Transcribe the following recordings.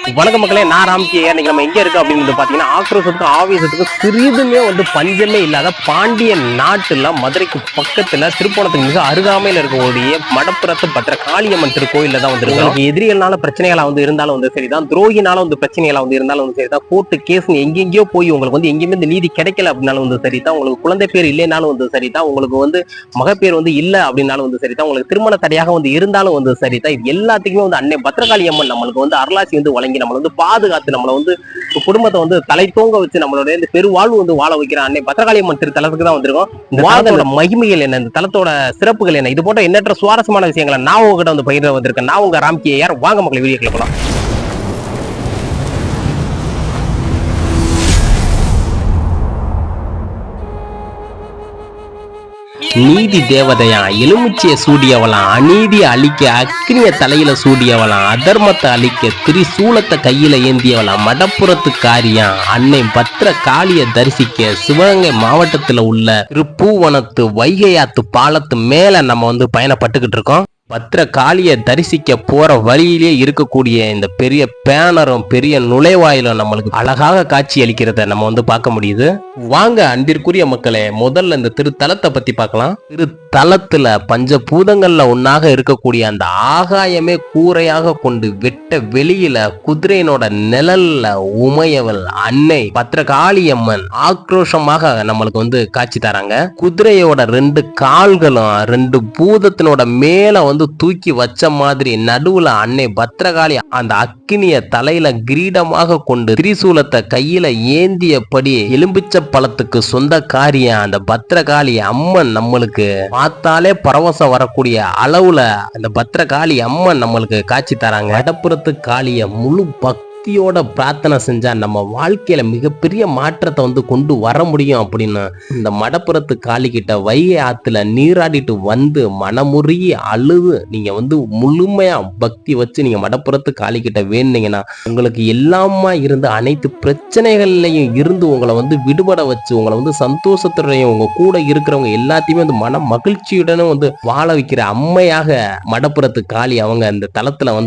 வணக்க மக்களே, நான் ராம்கே. இன்னைக்கு நம்ம எங்க இருக்கு அப்படின்னு பாத்தீங்கன்னா, ஆக்ரோஷத்துக்கு ஆவேசத்துக்கு சிறிதுமே பஞ்சமே இல்லாத பாண்டிய நாட்டுல மதுரைக்கு பக்கத்துல திருப்போணத்துக்கு மிக அருகாமையில் இருக்கக்கூடிய மடப்புறத்து பத்திர காளியம்மன் திருக்கோயில தான் வந்திருக்கோம். எதிரிகள்னால பிரச்சனைகளா இருந்தாலும் சரிதான், துரோகினால பிரச்சனைகளா இருந்தாலும் சரிதான், கோர்ட்டு கேஸ் எங்கெங்கயோ போய் உங்களுக்கு எங்கேயுமே இந்த நீதி கிடைக்கல அப்படின்னாலும் சரிதான், உங்களுக்கு குழந்தை பேர் இல்லைனாலும் சரிதான், உங்களுக்கு மகப்பேர் இல்ல அப்படின்னாலும் சரிதான், உங்களுக்கு திருமண தடையாக இருந்தாலும் சரிதான், இது எல்லாத்துக்குமே அன்னை பத்திரகாளி அம்மன் நம்மளுக்கு அருளாசி வழங்கி நம்மள பாதுகாத்து நம்மள குடும்பத்தை தலை தோங்க வச்சு நம்மளோட இந்த பெருவாழ்வு வாழ வைக்கிற அன்னை பத்திரகாளி அம்மன் திருத்தலத்துக்கு தான் வந்திருக்கோம். இந்த தலத்தோட மகிமைகள் என்ன, இந்த தலத்தோட சிறப்புகள் என்ன, இது போன்ற எண்ணற்ற சுவாரஸ்யமான விஷயங்களை நான் உங்ககிட்ட பகிர்ந்து வந்திருக்கேன். நான் உங்க ராம்கே. யார் வாங்க மக்களை வீடியோ கிளப்பலாம். நீதி தேவதையா எலுமிச்சிய சூடியவளாம், அநீதியை அழிக்க அக்னிய தலையில சூடியவளாம், அதர்மத்தை அழிக்க திரிசூலத்தை கையில ஏந்தியவளாம் மடப்புறத்து காரியம் அன்னை பத்திர காளிய தரிசிக்க சிவகங்கை மாவட்டத்துல உள்ள திருப்பூவனத்து வைகையாத்து பாலத்து மேல நம்ம பயணப்பட்டுக்கிட்டு இருக்கோம். பத்திர காளியை தரிசிக்க போற வழியிலே இருக்கக்கூடிய இந்த பெரிய பேனரும் பெரிய நுழைவாயிலும் நம்மளுக்கு அழகாக காட்சி அளிக்கிறத நம்ம பார்க்க முடியுது. வாங்க அன்பிற்குரிய மக்களே, முதல்ல இந்த திருத்தலத்தை பத்தி பார்க்கலாம். திருத்தலத்துல பஞ்சபூதங்கள்ல ஒன்னாக இருக்கக்கூடிய அந்த ஆகாயமே கூரையாக கொண்டு வெட்ட வெளியில குதிரையினோட நிழல்ல உமையவள் அன்னை பத்திரகாளியம்மன் ஆக்ரோஷமாக நம்மளுக்கு காட்சி தராங்க. குதிரையோட ரெண்டு கால்களும் ரெண்டு பூதத்தினோட மேல தூக்கி வச்ச மாதிரி நடுவுல அன்னை பத்திரகாளி அந்த அக்கினிய தலையில கிரீடமாக கொண்டு திரிசூலத்தை கையில ஏந்தியபடி எலும்பிச்ச பழத்துக்கு சொந்த காரியம் அந்த பத்திரகாளி அம்மன் நம்மளுக்கு பார்த்தாலே பரவசம் வரக்கூடிய அளவுல அந்த பத்திரகாளி அம்மன் நம்மளுக்கு காட்சி தராங்க. வடப்புறத்து காளிய முழு பக்தியோட பிரார்த்தனை செஞ்சா நம்ம வாழ்க்கையில மிகப்பெரிய மாற்றத்தை கொண்டு வர முடியும் அப்படின்னு இந்த மடப்புறத்து காளி கிட்ட வைகை ஆத்துல நீராடிட்டு மனமுருகி அழுது நீங்க முழுமையா பக்தி வச்சு நீங்க மடப்புறத்து காளி கிட்ட வேணுனீங்கன்னா உங்களுக்கு எல்லாமா இருந்த அனைத்து பிரச்சனைகள்லையும் இருந்து உங்களை விடுபட வச்சு உங்களை சந்தோஷத்துடையும் உங்க கூட இருக்கிறவங்க எல்லாத்தையுமே மன மகிழ்ச்சியுடனும் வாழ வைக்கிற அம்மையாக மடப்புறத்து காளி அவங்க இந்த தலத்துல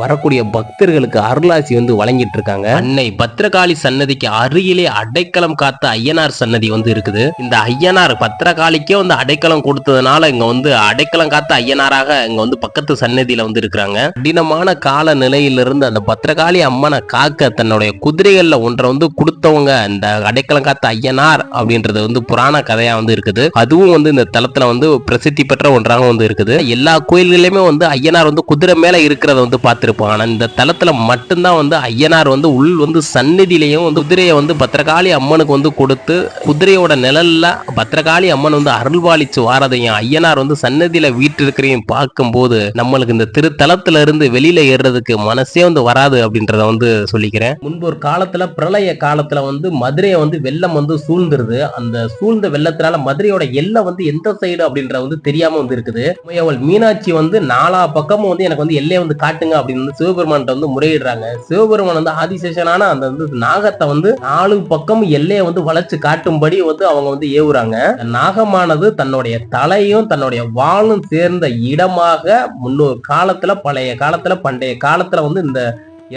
வரக்கூடிய பக்தர்களுக்கு அருளாசி வழங்கிட்டு இருக்காங்க. அன்னை பத்திரகாளி சன்னதிக்கு அருகிலே அடைக்கலம் காத்த ஐயனார் சன்னதி இருக்குது. இந்த ஐயனார் பத்திரகாளிக்கே அடைக்கலம் கொடுத்ததுனால இங்க அடைக்கலம் காத்த ஐயனாராக இங்க பக்கத்து சன்னதியில இருக்கிறாங்க. கடினமான கால நிலையிலிருந்து அந்த பத்திரகாளி அம்மனை காக்க தன்னுடைய குதிரைகள்ல ஒன்றை கொடுத்தவங்க இந்த அடைக்கலம் காத்த ஐயனார் அப்படின்றது புராண கதையா இருக்குது. அதுவும் இந்த தலத்துல பிரசித்தி பெற்ற ஒன்றாக இருக்குது. எல்லா கோயில்களிலுமே ஐயனார் குதிரை மேல இருக்கிறத பார்த்திருப்பாங்க. ஆனா இந்த தலத்துல மட்டும்தான் ஐயனார் உள் சந்நிதியிலையும் குதிரையை பத்திரகாளி அம்மனுக்கு கொடுத்து குதிரையோட நிழல்ல பத்திரகாளி அம்மன் அருள்வாளிச்சு வாரதையும் ஐயனார் சன்னதியில வீட்டு இருக்கிறையும் பார்க்கும் போது நம்மளுக்கு இந்த திருத்தலத்துல இருந்து வெளியில ஏறுறதுக்கு மனசே வராது அப்படின்றத சொல்லிக்கிறேன். முன்பு ஒரு காலத்துல பிரளய காலத்துல மதுரையை வெள்ளம் சூழ்ந்துருது. அந்த சூழ்ந்த வெள்ளத்தினால மதுரையோட எல்லை எந்த சைடு அப்படின்ற தெரியாம இருக்குது. அவள் மீனாட்சி நாலா பக்கமும் எனக்கு எல்லையை காட்டுங்க அப்படின்னு சிவபெருமான் முறையிடுறாங்க. சிவபெருமான் ஆதிசேஷனான அந்த நாகத்தை 4 பக்கம் எல்லையை வளைச்சு காட்டும்படி அவங்க ஏவுறாங்க. நாகமானது தன்னுடைய தலையும் தன்னுடைய வாளும் சேர்ந்த இடமாக முன்னொரு காலத்துல பழைய காலத்துல பண்டைய காலத்துல இந்த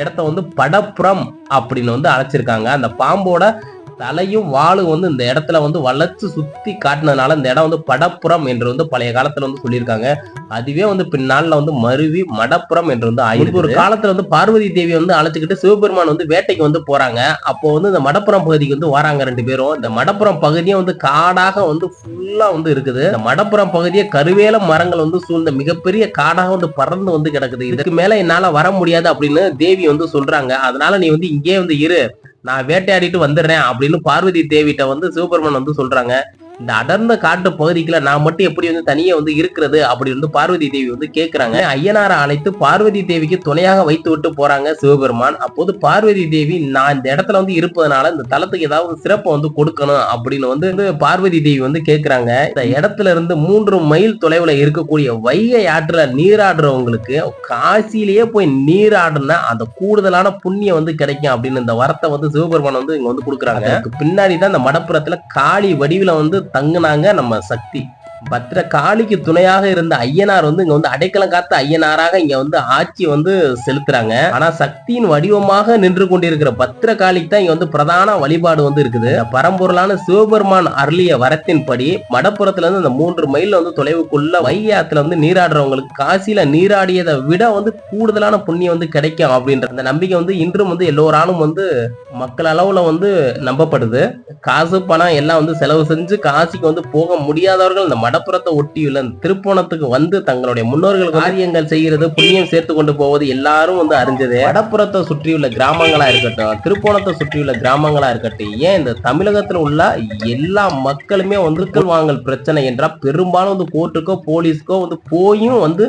இடத்த படப்புறம் அப்படின்னு அழைச்சிருக்காங்க. அந்த பாம்போட தலையும் வாளும் இந்த இடத்துல வளைச்சு சுத்தி காட்டினதுனால இந்த இடம் படப்புறம் என்று பழைய காலத்துல சொல்லியிருக்காங்க. அதுவே பின்னால மருவி மடப்புறம் என்று ஆயிருக்கு. ஒரு காலத்துல பார்வதி தேவி அழைச்சுக்கிட்டு சிவபெருமான் வேட்டைக்கு போறாங்க. அப்போ இந்த மடப்புறம் பகுதிக்கு வராங்க 2 பேரும். இந்த மடப்புறம் பகுதியும் காடாக ஃபுல்லா இருக்குது. இந்த மடப்புறம் பகுதியை கருவேல மரங்கள் சூழ்ந்த மிகப்பெரிய காடாக பறந்து கிடக்குது. இதுக்கு மேல என்னால வர முடியாது அப்படின்னு தேவி சொல்றாங்க. அதனால நீ இங்கே இரு, நான் வேட்டையாடிட்டு வந்துடுறேன் அப்படின்னு பார்வதி தேவிட்ட சிவபெருமான் சொல்றாங்க. இந்த அடர்ந்த காட்டு பகுதிக்குள்ள நான் மட்டும் எப்படி தனியே இருக்கிறது அப்படின்னு பார்வதி தேவி கேட்கிறாங்க. ஐயனாரை அழைத்து பார்வதி தேவிக்கு துணையாக வைத்து விட்டு போறாங்க சிவபெருமான். அப்போது பார்வதி தேவி நான் இந்த இடத்துல இருப்பதனால இந்த தலத்துக்கு ஏதாவது சிறப்பை கொடுக்கணும் அப்படின்னு பார்வதி தேவி கேட்கிறாங்க. இந்த இடத்துல இருந்து 3 மைல் தொலைவுல இருக்கக்கூடிய வைகை ஆற்றுல நீராடுறவங்களுக்கு காசிலேயே போய் நீராடுனா அந்த கூடுதலான புண்ணியம் கிடைக்கும் அப்படின்னு இந்த வரத்தை சிவபெருமான் இங்க கொடுக்குறாங்க. பின்னாடிதான் இந்த மடப்புறத்துல காளி வடிவில தங்குனாங்க நம்ம சக்தி. பத்திரகாளிக்கு துணையாக இருந்த ஐயனார் வந்து இங்க வந்து அடைக்கலம் காத்த ஐயனாராக இங்க வந்து ஆட்சி வந்து செலுத்துறாங்க. ஆனா சக்தியின் வடிவமாக நின்று கொண்டிருக்கிற பத்திரகாளிக்கு தான் இங்க வந்து பிரதான வழிபாடு வந்து இருக்குது. பரம்பொருளான சிவபெருமான் அருளிய வரத்தின்படி மடப்புறத்துல இருந்து இந்த 3 மைல் வந்து தொலைவுக்குள்ள வைகை ஆத்துல வந்து நீராடுறவங்களுக்கு காசியில நீராடியதை விட வந்து கூடுதலான புண்ணியம் வந்து கிடைக்கும் அப்படின்ற அந்த நம்பிக்கை வந்து இன்றும் வந்து எல்லோராலும் வந்து மக்கள் அளவுல வந்து நம்பப்படுது. காசு பணம் எல்லாம் வந்து செலவு செஞ்சு காசிக்கு வந்து போக முடியாதவர்கள் இந்த மடப்புறத்தை ஒட்டியுள்ள திருப்போணத்துக்கு வந்து தங்களுடைய முன்னோர்கள் காரியங்கள் செய்கிறது புண்ணியம் சேர்த்து கொண்டு போவது எல்லாரும் வந்து அறிஞ்சது. மடப்புறத்தை சுற்றியுள்ள கிராமங்களா இருக்கட்டும், திருப்போணத்தை சுற்றியுள்ள கிராமங்களா இருக்கட்டும், ஏன் இந்த தமிழகத்துல உள்ள எல்லா மக்களுமே வந்து வாங்கல் பிரச்சனை என்றால் பெரும்பாலும் வந்து கோர்ட்டுக்கோ போலீஸ்க்கோ வந்து போயும் வந்து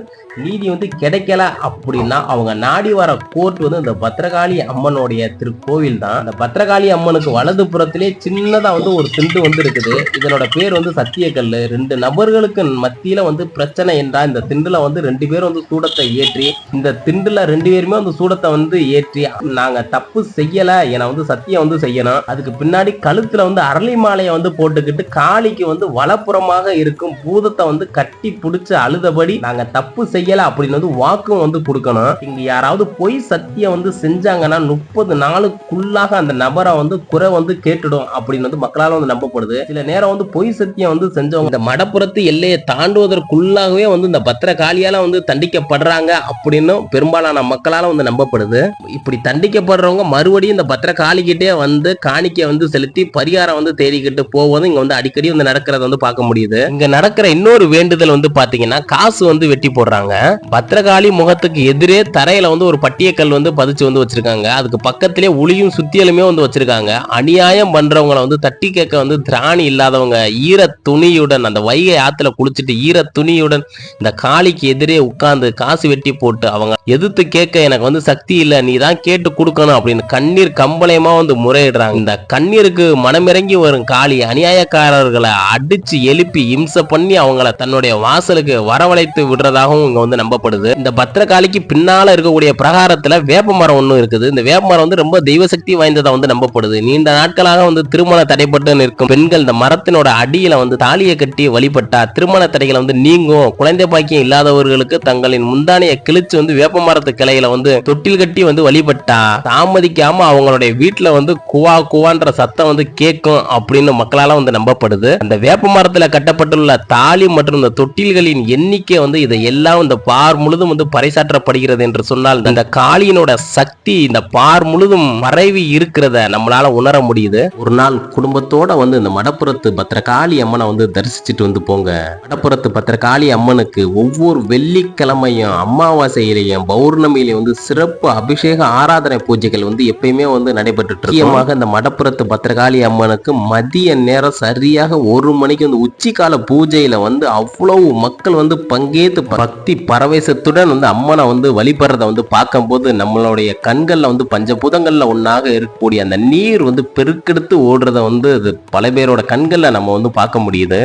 நீதி வந்து கிடைக்கல அப்படின்னா அவங்க நாடி வர கோர்ட் வந்து இந்த பத்திரகாளி அம்மனுடைய திருக்கோவில் தான். இந்த பத்திரகாளி அம்மனுக்கு வலது புறத்திலே சின்னதா வந்து ஒரு திண்டு வந்து இருக்குது. இதனோட பேர் வந்து சத்தியக்கல்லு. 2 நபர்களுக்கு மத்தியில வந்து பிரச்சனை என்றா இந்த திண்டுல வந்து 2 பேரும் வந்து சூடத்தை ஏற்றி இந்த திண்டுல 2 பேருமே வந்து சூடத்தை வந்து ஏற்றி நாங்க தப்பு செய்யல என வந்து சத்தியம் வந்து செய்யணும். அதுக்கு பின்னாடி கழுத்துல வந்து அரளி மாலையை வந்து போட்டுக்கிட்டு காளிக்கு வந்து வலப்புறமாக இருக்கும் பூதத்தை வந்து கட்டி பிடிச்சு அழுதபடி நாங்க தப்பு செய்யல அப்படின்னு வந்து வாக்கும் வந்து கொடுக்கணும். இங்க யாராவது பொய் சத்தியம் வந்து செஞ்சாங்கன்னா 30 நாளுக்குள்ளாக அந்த நபரை வந்து குறை வந்து கேட்டுடும் அப்படின்னு வந்து மக்களால வந்து நம்பப்படுது. சில நேரம் வந்து பொய் சத்தியம் வந்து செஞ்சவங்க இந்த மடப்புறத்து எல்லையை தாண்டுவதற்குள்ளாகவே வந்து இந்த பத்திரகாளியால வந்து தண்டிக்கப்படுறாங்க அப்படின்னு பெரும்பாலான மக்களால வந்து நம்பப்படுது. இப்படி தண்டிக்கப்படுறவங்க மறுபடியும் இந்த பத்திரகாளிக்கிட்டே வந்து காணிக்கை வந்து செலுத்தி பரிகாரம் வந்து தேடிக்கிட்டு போவது இங்க வந்து அடிக்கடி வந்து நடக்கிறத வந்து பார்க்க முடியுது. இங்க நடக்கிற இன்னொரு வேண்டுதல் வந்து பாத்தீங்கன்னா காசு வந்து வெட்டி போடுறாங்க. பத்திரகாளி முகத்துக்கு எதிரே தரையில வந்து ஒரு பட்டியக்கல் வந்து பதிச்சு வந்து வச்சிருக்காங்க. அதுக்கு பக்கத்திலே உளியும் சுத்தியலுமே வந்து வச்சிருக்காங்க. அநியாயம் பண்றவங்களை வந்து தட்டி கேட்க வந்து திராணி இல்லாதவங்க ஈர துணியுடன் அந்த வைகை ஆத்துல குளிச்சுட்டு ஈர துணியுடன் இந்த காளிக்கு எதிரே உட்கார்ந்து காசு வெட்டி போட்டு அவங்க எதிர்த்து கேட்க எனக்கு வந்து சக்தி இல்ல, நீ தான் கேட்டு கொடுக்கணும் அப்படின்னு கண்ணீர் கம்பளையமா வந்து முறையிடுறாங்க. இந்த கண்ணீருக்கு மனமிறங்கி வரும் காளி அநியாயக்காரர்களை அடிச்சு எழுப்பி இம்சை பண்ணி அவங்கள தன்னுடைய வாசலுக்கு வரவழைத்து விடுறதாகவும் இங்க வந்து நம்பப்படுது. இந்த பத்திரகாளிக்கு பின்னால இருக்கக்கூடிய பிரகாரத்துல வேப்ப மரம் ஒண்ணு இருக்குது. இந்த வேப்ப மரம் வந்து ரொம்ப தெய்வ சக்தி வாய்ந்ததா வந்து நம்பப்படுது. நீண்ட நாட்களாக வந்து திருமண தடைப்பட்டு நிற்கும் பெண்கள் இந்த மரத்தினோட அடியில வந்து தாலியை கட்டி வழிபட்டா திருமண தடைகளை வந்து நீங்கும். குழந்தை பாக்கியம் இல்லாதவர்களுக்கு தங்களின் முந்தானையை கிழிச்சு வந்து வேப்ப மரத்து கிளையில வந்து தொட்டில் கட்டி வந்து வழிபட்டா தாமதிக்காம அவங்களுடைய வீட்டுல வந்து குவா குவான்ற சத்தம் வந்து கேட்கும் அப்படின்னு மக்களால வந்து நம்பப்படுது. அந்த வேப்ப மரத்துல கட்டப்பட்டுள்ள தாலி மற்றும் இந்த தொட்டில்களின் எண்ணிக்கை வந்து இதையெல்லாம் இந்த பார் முழுதும் வந்து பறைசாற்றப்படுகிறது என்று சொன்னால் இந்த காளியினோட சக்தி இந்த பார் முழுதும் மறைவி இருக்கிறத நம்மளால உணர முடியுது. ஒரு நாள் குடும்பத்தோட வந்து இந்த மடப்புறத்து பத்திரகாளி அம்மனை வந்து தரிசிச்சுட்டு வந்து போங்க. மடப்புறத்து பத்திரகாளி அம்மனுக்கு ஒவ்வொரு வெள்ளிக்கிழமையும் அமாவாசையிலையும் பௌர்ணமியிலையும் வந்து சிறப்பு அபிஷேக ஆராதனை பூஜைகள் வந்து எப்பயுமே வந்து நடைபெற்று முக்கியமாக இந்த மடப்புறத்து பத்திரகாளி அம்மனுக்கு மதிய நேரம் சரியாக 1 மணிக்கு வந்து உச்சிக்கால பூஜையில வந்து அவ்வளவு மக்கள் வந்து பங்கேற்று பக்தி பரவேசத்துடன் வந்து அம்மனை வந்து வழிபடுறத வந்து பார்க்கும்போது நம்மளுடைய கண்கள்ல வந்து பஞ்சபூதங்கள்ல ஒன்னாக இருக்கக்கூடிய அந்த நீர் வந்து பெருக்கெடுத்து ஓடுறத வந்து பல பேரோட கண்கள்ல நம்ம வந்து பார்க்க முடியுது.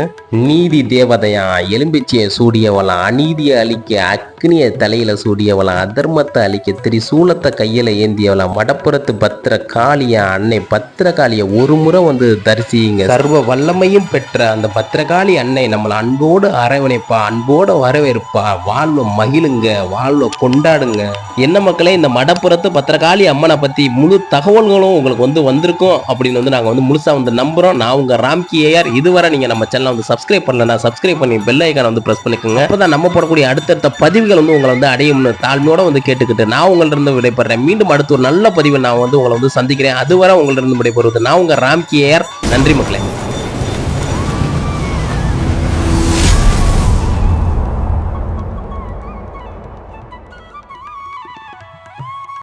நீதி தேவதையா எலும்பிச்சியை சூடியவளாம், அநீதியை அழிக்க அக்னியை தலையில சூடியவளாம், அதர்மத்தை அழிக்க திரிசூலத்தை கையில ஏந்தியவளாம் மடப்புறத்து பத்திரகாளியா அன்னை பத்திரகாளியை ஒரு முறை வந்து தரிசிங்க. சர்வ வல்லமையும் பெற்ற அந்த பத்திரகாளி அன்னை நம்மளை அன்போடு அரவணைப்பா, அன்போடு வரவேற்பா. வாழ்வ மகிழுங்க, வாழ்வ கொண்டாடுங்க. என்ன மக்களே, இந்த மடப்புறத்து பத்திரகாளி அம்மனை பத்தி முழு தகவல்களும் உங்களுக்கு வந்து வந்திருக்கும் அப்படின்னு வந்து நாங்க வந்து முழுசா வந்து நம்புறோம். நான் உங்க ராம்கி ஏஆர். இதுவரை நீங்க நம்ம சேனலை வந்து சப்ஸ்கிரைப் பண்ணலன்னா சப்ஸ்கிரைப் பண்ணி பெல் ஐகானை வந்து பிரஸ் பண்ணிக்கோங்க. அப்பதான் நம்ம போடக்கூடிய அடுத்தடுத்த பதிவுகள் வந்து உங்களை வந்து அடையும்னு தாழ்மையோட வந்து கேட்டுக்கிட்டு நான் உங்கள்ட்ட இருந்து விடைபெறேன். மீண்டும் அடுத்த ஒரு நல்ல பதிவை நான் வந்து உங்களை வந்து சந்திக்கிறேன். அதுவரை உங்கள்ட்ட இருந்து விடைபெறுவது நான் உங்க ராம்கி ஏஆர். நன்றி மக்களே.